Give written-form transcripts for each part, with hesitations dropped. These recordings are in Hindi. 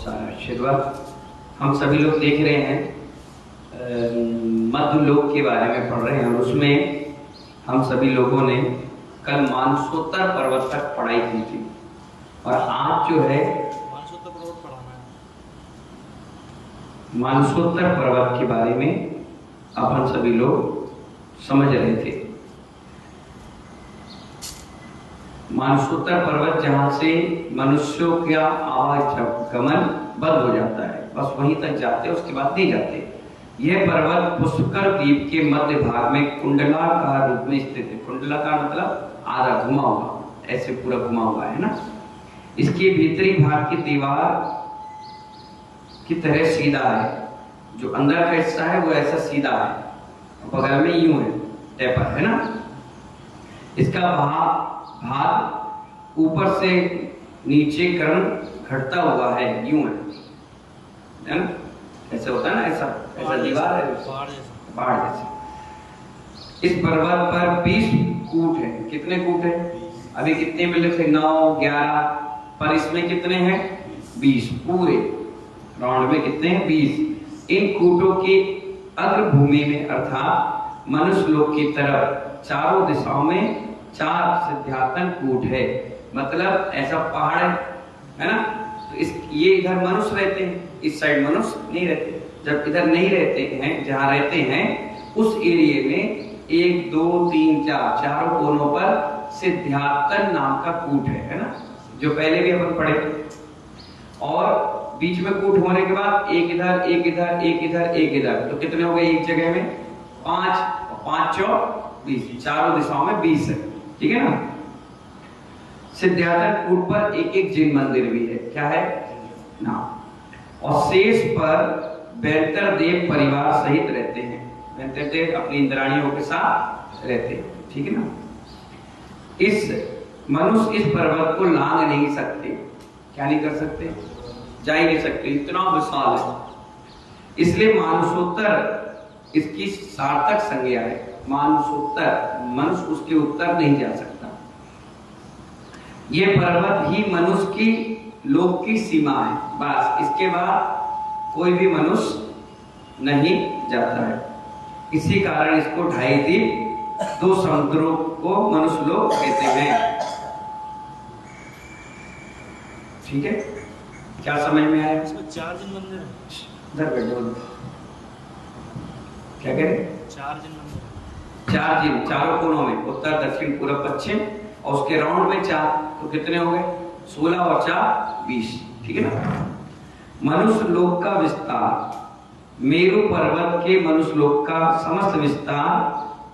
सारा आशीर्वाद। हम सभी लोग देख रहे हैं मध्यलोक के बारे में पढ़ रहे हैं और उसमें हम सभी लोगों ने कल मानसोत्तर पर्वत तक पढ़ाई की थी और आज जो है मानसोत्तर पर्वत पढ़ाना है। मानसोत्तर पर्वत के बारे में अपन सभी लोग समझ रहे थे। मानसोत्तर पर्वत जहां से मनुष्यों का आवागमन बंद हो जाता है, बस वहीं तक जाते हैं, उसके बाद नहीं जाते। यह पर्वत पुष्कर द्वीप के मध्य भाग में कुंडलाकार रूप में स्थित है। कुंडलाकार मतलब आधा घुमा हुआ, ऐसे पूरा घुमा हुआ है ना। इसके भीतरी भाग की दीवार की तरह सीधा है, जो अंदर का हिस्सा है वो ऐसा सीधा है, बगल में यूं है, टेपर है ना। इसका भाग ऊपर से नीचे क्रम घटता हुआ है, यूं है ना, ऐसे होता है ना, ऐसा दीवार है, पहाड़ जैसे। इस पर्वत पर 20 कूट है। कितने कूट है? अभी कितने मिले थे? 9, 11, पर इसमें कितने हैं? 20। पूरे राउंड में कितने हैं? 20। इन कूटों की अग्रभूमि में अर्थात मनुष्य लोक की तरफ चारों दिशाओं में 4 सिद्धातन कूट है। मतलब ऐसा पहाड़ है ना, तो ये इधर मनुष्य रहते हैं, इस साइड मनुष्य नहीं रहते। जब इधर नहीं रहते हैं, जहां रहते हैं उस एरिया में 1, 2, 3, 4 चारों कोनों पर सिद्धातन नाम का कूट है ना, जो पहले भी अपन पढ़े। और बीच में कूट होने के बाद एक इधर, एक इधर, एक इधर, एक इधर, तो कितने हो गए एक जगह में? 5 और 5 चौक 20, चारों दिशाओं में 20 है, ठीक है ना। सिद्धातन कूट पर एक जिन मंदिर भी है। क्या है ना। और शेष पर बेहतर देव परिवार सहित रहते हैं। बेहतर देव अपनी इंद्राणियों के साथ रहते हैं, ठीक है ना। इस मनुष्य इस पर्वत को लांघ नहीं सकते। क्या नहीं कर सकते? जा ही नहीं सकते, इतना विशाल है। इसलिए मानसोत्तर इसकी सार्थक संज्ञा है। मानसोत्तर, मनुष्य उसके उत्तर नहीं जा सकता। यह पर्वत ही मनुष्य की लोक की सीमा है, बस इसके बाद कोई भी मनुष्य नहीं जाता है। इसी कारण इसको 2.5 द्वीप 2 समुद्रों को मनुष्य लोग कहते हैं, ठीक है। क्या समझ में आया? इसमें 4 जिन मंदिर है। इधर बैठो। क्या कह रहे? 4 जिन मंदिर, 4 जिन, चारों कोनों में, उत्तर, दक्षिण, पूर्व, पश्चिम, और उसके राउंड में 4, तो कितने हो गए? 16 और 4 20, ठीक है ना। मनुष्य लोक का विस्तार, मेरु पर्वत के मनुष्य लोक का समस्त विस्तार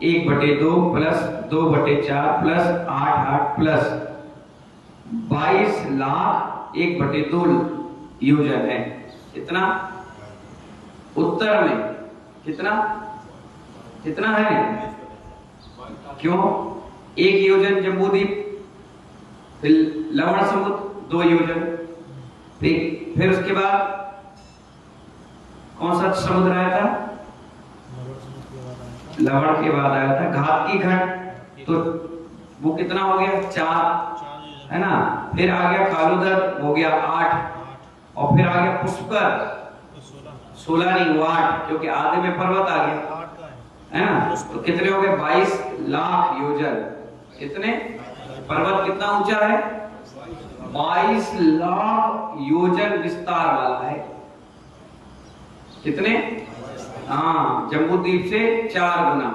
1/2 प्लस 2/4 प्लस 8/8 प्लस 22 लाख 1/2 योजन है। कितना? उत्तर में कितना कितना है? क्यों? 1 योजन जम्बूद्वीप, फिर लवण समुद्र 2 योजन, फिर उसके बाद कौन सा समुद्र आया था? लवण के बाद आया था घात की घट, तो वो कितना हो गया? 4 है ना। फिर आ गया खालुदर, हो गया 8, और फिर आ गया पुष्कर 16 नहीं, वो 8, क्योंकि आधे में पर्वत आ गया, है ना। तो कितने हो गए? 22 लाख योजन। कितने? पर्वत कितना ऊंचा है? 22 लाख योजन विस्तार वाला है। कितने? हाँ, जम्बूद्वीप से 4 गुना।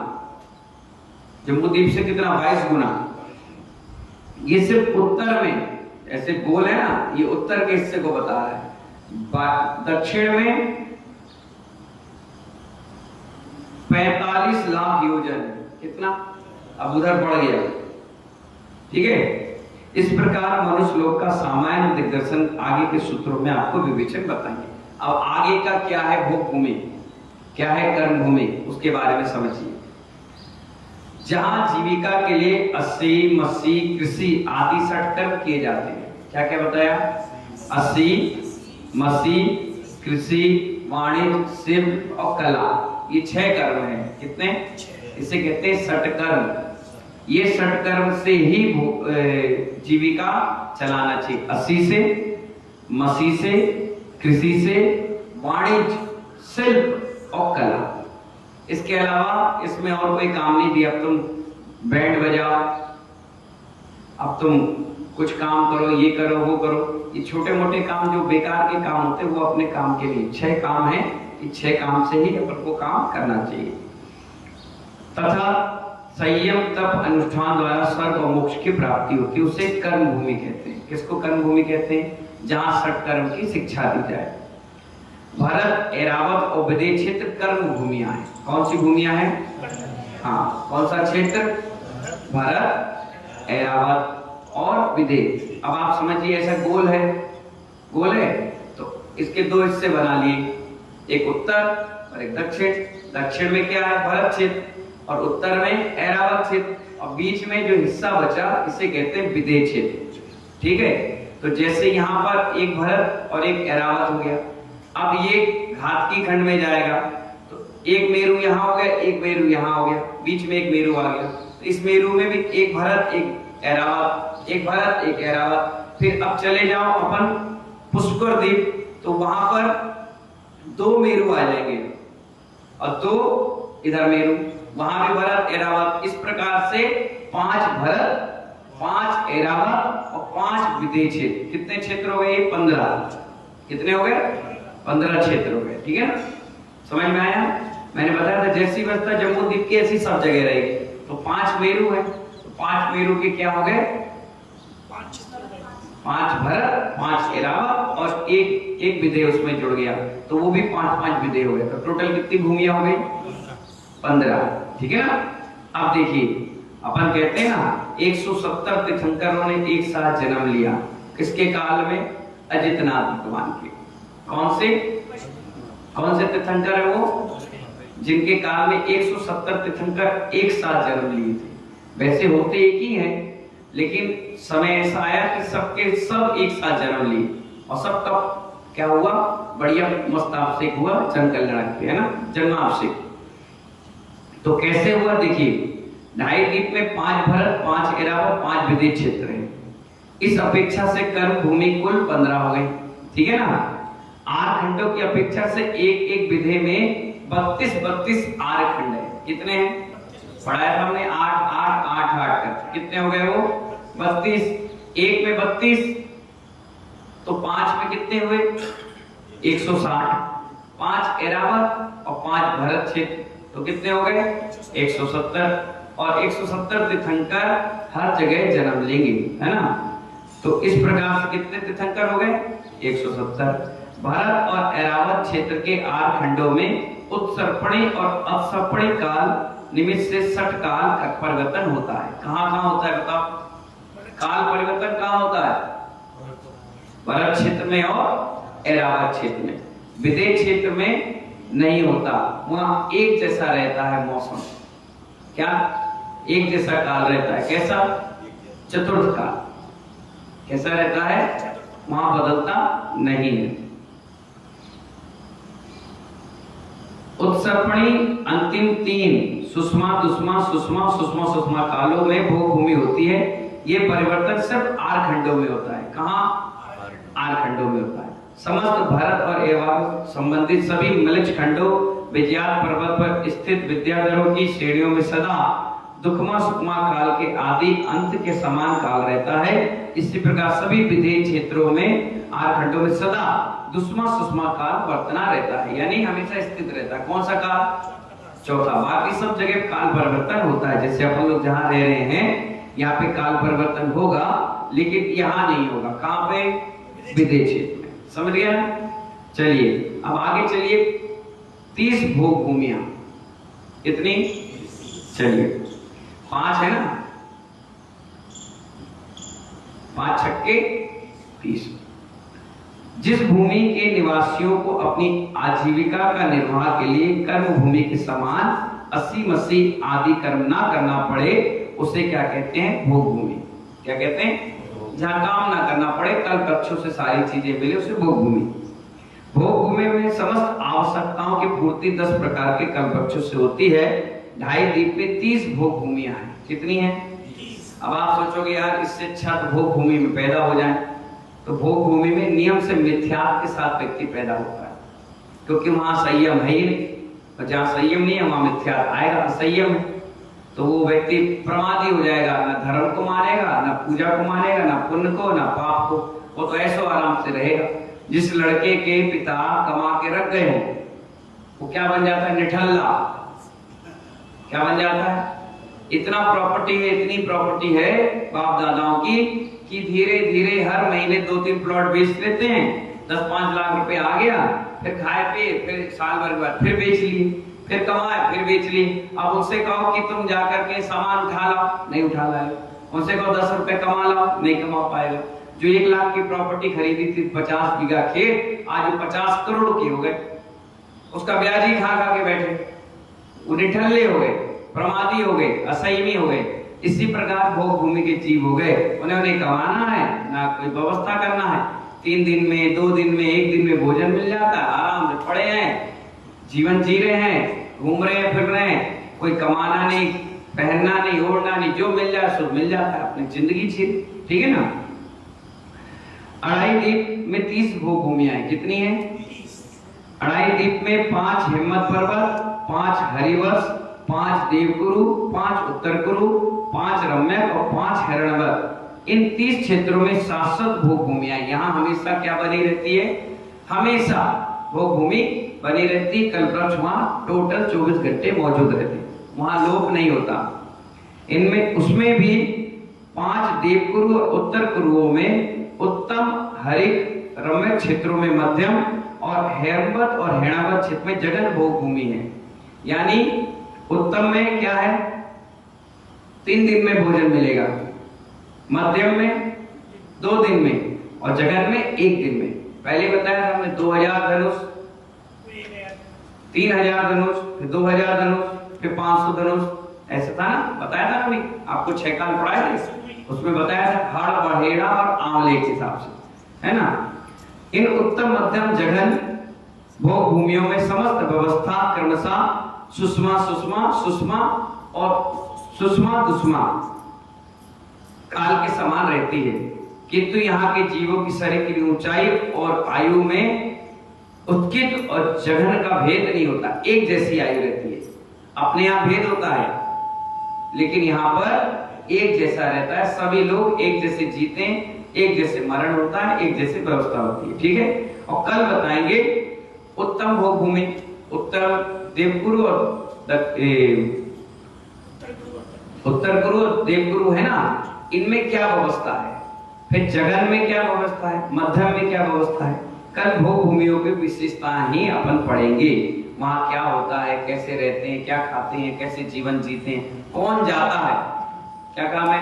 जम्बूद्वीप से कितना? 22 गुना। ये सिर्फ उत्तर में, ऐसे गोल है ना, ये उत्तर के हिस्से को बता रहा है। दक्षिण में 45 लाख योजन। कितना? अब उधर बढ़ गया, ठीक है। इस प्रकार मनुष्य लोक का सामान्य दिग्दर्शन आगे के सूत्रों में आपको विवेचन बताएंगे। अब आगे का क्या है? भोग भूमि, क्या है कर्म भूमि, उसके बारे में समझिए। जहां जीविका के लिए 80, मत्स्य, कृषि आदि 60 कर्म किए जाते हैं। क्या क्या बताया? 80, मत्स्य, कृषि, वाणिज्य, शिल्प और कला, ये 6 कर्म हैं। कितने? इसे कहते हैं 60 कर्म। ये 60 कर्म से ही जीविका चलाना चाहिए। 80 से, मसी से, कृषि से वाणिज्य, शिल्प और कला। इसके अलावा इसमें और कोई काम नहीं दिया, अब तुम बैंड बजाओ, अब तुम कुछ काम करो, ये करो वो करो। ये छोटे मोटे काम जो बेकार के काम होते हैं वो अपने काम के लिए 6 काम है, कि 6 काम से ही अपन को काम करना चाहिए। तथा संयम तप अनुष्ठान द्वारा स्वर्ग और मोक्ष की प्राप्ति होती है, उसे कर्म भूमि कहते हैं। किसको कर्म भूमि कहते हैं? जहां षटकर्म की शिक्षा दी जाए। भरत, ऐरावत और विदेह क्षेत्र कर्म भूमियां हैं। कौन सी भूमियां हैं? हाँ, कौन सा क्षेत्र? भरत, ऐरावत और विदेह। अब आप समझिए ऐसा गोल है, गोल है तो इसके 2 हिस्से बना लिए, एक उत्तर और एक दक्षिण। दक्षिण में क्या है? भरत क्षेत्र, और उत्तर में ऐरावत क्षेत्र, और बीच में जो हिस्सा बचा इसे कहते हैं विदेह क्षेत्र। ठीक है, तो जैसे यहाँ पर एक भरत और एक ऐरावत हो गया, अब ये घातकी खंड में जाएगा तो एक मेरू यहाँ हो गया, एक मेरू यहाँ हो गया, बीच में एक मेरू आ गया, तो इस मेरू में भी एक भरत एक ऐरावत, एक भरत एक ऐरावत। फिर अब चले जाओ अपन पुष्कर द्वीप, तो वहां पर 2 मेरू आ जाएंगे और 2 इधर मेरू, वहां भी भरत ऐरावत। इस प्रकार से 5 भरत, 5 ऐरावत और 5 विदेह क्षेत्र। कितने क्षेत्र हो गए? 15। कितने हो गए? 15 क्षेत्र हो गए। ठीक है ना, समझ में आया? मैंने बताया था जैसी व्यवस्था जम्मू द्वीप की ऐसी सब जगह रहेगी। तो 5 मेरू है, तो 5 मेरू के क्या हो गए? 5 भरत, 5 ऐरावत और एक विदेह उसमें जुड़ गया, तो वो भी 5-5 विदेह हो गए। तो टोटल कितनी भूमियां हो गई? 15। ठीक है ना। अब देखिए, अपन कहते हैं ना 170 तीर्थंकरों ने एक साथ जन्म लिया। किसके काल में? अजितनाथ भगवान के। कौन से तीर्थंकर है वो? जिनके काल में 170 तीर्थंकर एक साथ जन्म लिए थे। वैसे होते एक ही हैं, लेकिन समय ऐसा आया कि सबके सब एक साथ जन्म लिए और सबका क्या हुआ? बढ़िया मस्त अभिषेक हुआ, जन कल्याण पे, है ना, जन्माभिषेक। तो कैसे हुआ? देखिए, 2.5 द्वीप में 5 भरत, 5 ऐरावत, 5 विदेह क्षेत्र हैं। इस अपेक्षा से कर्म भूमि कुल 15 हो गई। ठीक है ना। 8 खंडों की अपेक्षा से एक विदेह में 32 आर्य खंड है। कितने हैं? पढ़ाया हमने 8 कर कितने हो गए? वो 32। एक में 32 तो 5 में कितने हुए? 160। 5 ऐरावत और 5 भरत क्षेत्र, तो कितने हो गए? 170। और 170 तीर्थंकर हर जगह जन्म लेंगे, है ना। तो इस प्रकार से कितने तीर्थंकर हो गए? 170। भरत और ऐरावत क्षेत्र के 8 खंडों में उत्सर्पणी और अपसर्पणी काल निमित्त से 60 काल का परिवर्तन होता है। कहाँ होता है बताओ? काल परिवर्तन कहाँ होता है? भरत क्षेत्र में और ऐरावत क्षेत्र में। विदेह क्षेत्र में नहीं होता, वहां एक जैसा रहता है मौसम। क्या? एक जैसा काल रहता है। कैसा? चतुर्थ काल। कैसा रहता है? वहां बदलता नहीं है। उत्सर्पणी अंतिम 3 सुषमा, दुष्मा, सुषमा, सुषमा, सुषमा कालों में भोग भूमि होती है। ये परिवर्तन सिर्फ 8 खंडों में होता है। कहाँ? 8 खंडों में होता है। समस्त भारत और एवं संबंधित सभी मलिच खंडों विजयात पर्वत पर स्थित विद्याधरों की श्रेणियों में सदा दुखमा सुखमा काल के आदि अंत के समान काल रहता है। इसी प्रकार सभी विदेह क्षेत्रों में 8 खंडों में सदा दुष्मा सुषमा काल वर्तना रहता है, यानी हमेशा स्थित रहता है। कौन सा काल? चौथा। बाकी सब जगह काल परिवर्तन होता है। जैसे अपन लोग जहाँ रह रहे हैं यहाँ पे काल परिवर्तन होगा, लेकिन यहाँ नहीं होगा। कहाँ पे? विदेह क्षेत्र में। समझ गया ना। चलिए अब आगे चलिए। 30 भोग भूमियां। कितनी? चलिए 5 है ना, 5 छक्के 30। जिस भूमि के निवासियों को अपनी आजीविका का निर्वाह के लिए कर्म भूमि के समान 80-80 आदि कर्म ना करना पड़े, उसे क्या कहते हैं? भोग भूमि। क्या कहते हैं? जहाँ काम ना करना पड़े, कल कक्षों से सारी चीजें मिले, उसे भोग भूमि। भोग भूमि में समस्त आवश्यकताओं की पूर्ति 10 प्रकार के कल्प वृक्षों से होती है। 2.5 द्वीप में 30 भोग भूमियां हैं। कितनी हैं? अब आप सोचोगे यार इससे अच्छा तो भोग भूमि में पैदा हो जाए, तो भोग भूमि में नियम से मिथ्यात्व के साथ व्यक्ति पैदा होता है, क्योंकि वहां संयम है ही नहीं, और जहां संयम नहीं है वहां मिथ्यात्व आएगा, असंयम है तो वो व्यक्ति प्रमादी हो जाएगा, ना धर्म को मानेगा, ना पूजा को मानेगा, ना पुण्य को, ना पाप को, वो तो ऐसो आराम से रहेगा। जिस लड़के के पिता कमा के रख गए हो वो क्या बन जाता है, निठल्ला, क्या बन जाता है, इतना प्रॉपर्टी है, इतनी प्रॉपर्टी है बाप दादाओं की कि धीरे धीरे हर महीने 2-3 प्लॉट बेच लेते हैं, 10-5 लाख रुपए आ गया, फिर खाए पिए, फिर साल भर के बाद फिर बेच लिए, फिर कमाए, फिर बेच लिए। अब उनसे कहो कि तुम जाकर के सामान उठा लाओ, नहीं उठा लाएगा। उनसे कहो 10 रुपए कमा लाओ, नहीं कमा पाएगा। जो 1 लाख की प्रॉपर्टी खरीदी थी, 50 बीघा खेत, आज 50 करोड़ की हो गए, उसका ब्याज ही खा खा के बैठे, वो निठल्ले हो गए, प्रमादी हो गए, असंयमी हो गए। इसी प्रकार भोग भूमि के जीव हो गए, उन्हें कमाना है ना कोई व्यवस्था करना है, 3 दिन में, 2 दिन में, 1 दिन में भोजन मिल जाता है, आराम से पड़े हैं, जीवन जी रहे हैं, घूम रहे हैं, फिर रहे हैं, कोई कमाना नहीं, पहनना नहीं, ओढ़ना नहीं, जो मिल जाए सो मिल जाता है, अपनी जिंदगी जी, ठीक है ना। अढ़ाई द्वीप में 30 भोग भूमियां हैं, कितनी है? अढ़ाई द्वीप में 5 हिम्मत पर्वत, 5 हरिवश, 5 देवगुरु, 5 उत्तर गुरु, 5 रम्यक और 5 हिरण्यवत। इन 30 क्षेत्रों में शाश्वत भोग भूमियां, यहाँ हमेशा क्या बनी रहती है, हमेशा भोग भूमि बनी रहती, कल्पवृक्ष वहां टोटल 24 घंटे मौजूद रहते, वहां लोप नहीं होता। इनमें उसमें भी 5 देवगुरु और उत्तर गुरुओं में उत्तम, हरिक, रम्य क्षेत्रों में मध्यम और हैरवत और हिरण्यवत क्षेत्र में जगन भोग भूमि है। यानी उत्तम में क्या है, 3 दिन में भोजन मिलेगा, मध्यम में 2 दिन में और जगन में 1 दिन में। पहले बताया था हमने 2000 धनुष, 3000 धनुष, फिर 2000 धनुष, फिर 500 धनुष, ऐसा था ना, बताया था ना, आपको 6 काल पढ़ाए थे, उसमें बताया था हाड़, बहेड़ा और आंवले के हिसाब से, है ना। इन उत्तम, मध्यम, जघन भोग भूमियों में समस्त व्यवस्था क्रमशः सुषमा सुषमा सुषमा और सुषमा दुष्मा काल के समान रहती है, किंतु यहाँ के जीवों की शरीर की ऊंचाई और आयु में उत्कित और जघन का भेद नहीं होता, एक जैसी आयु रहती है। अपने यहाँ भेद होता है लेकिन यहाँ पर एक जैसा रहता है, सभी लोग एक जैसे जीते हैं, एक जैसे मरण होता है, एक जैसे व्यवस्था होती है, ठीक है। और कल बताएंगे उत्तम भोग भूमि, उत्तर देवगुरु और उत्तर गुरु और देवगुरु है ना, इनमें क्या व्यवस्था है, फिर जगन में क्या व्यवस्था है, मध्यम में क्या व्यवस्था है। कल भोग भूमियों की विशेषताएं ही अपन पढ़ेंगे, वहां क्या होता है, कैसे रहते हैं, क्या खाते हैं, कैसे जीवन जीते हैं, कौन जाता है, क्या काम है,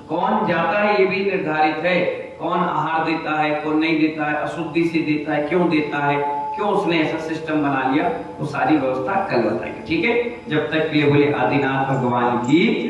कौन जाता है ये भी निर्धारित है, कौन आहार देता है, कौन नहीं देता है, अशुद्धि से देता है, क्यों देता है, क्यों उसने ऐसा सिस्टम बना लिया, वो सारी व्यवस्था कल बताएंगे, ठीक है। जब तक के लिए बोले आदिनाथ भगवान की